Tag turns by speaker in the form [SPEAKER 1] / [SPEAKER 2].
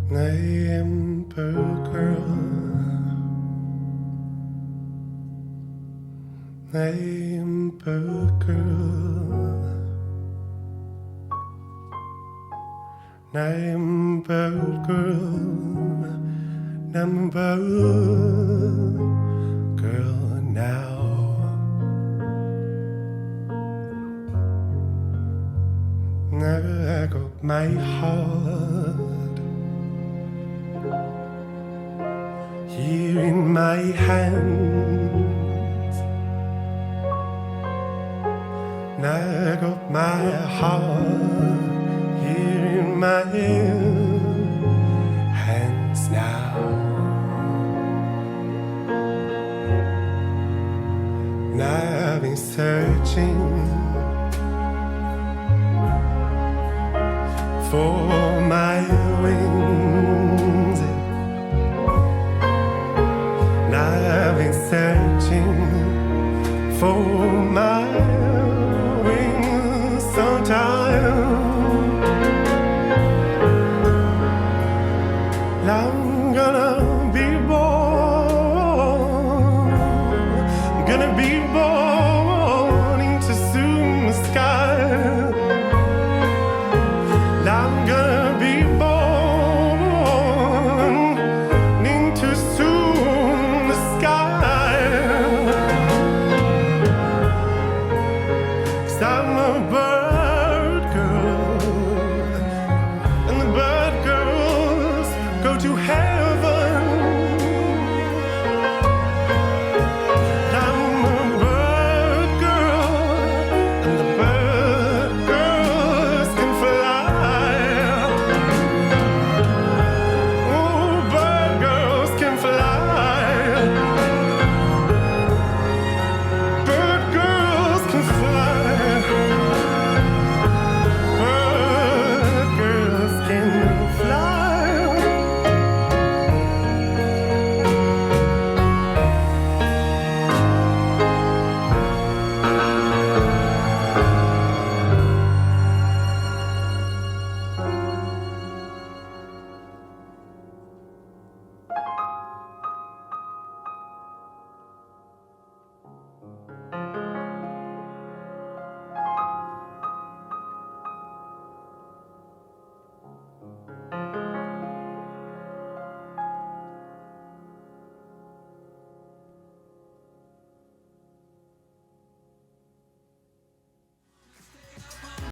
[SPEAKER 1] Emperor girl, Emperor girl, Emperor girl, Emperor girl now. I got my heart here in my hands. I got my heart here in my hands now. I've been searching for my wings. I've been searching for my wings so tired. Long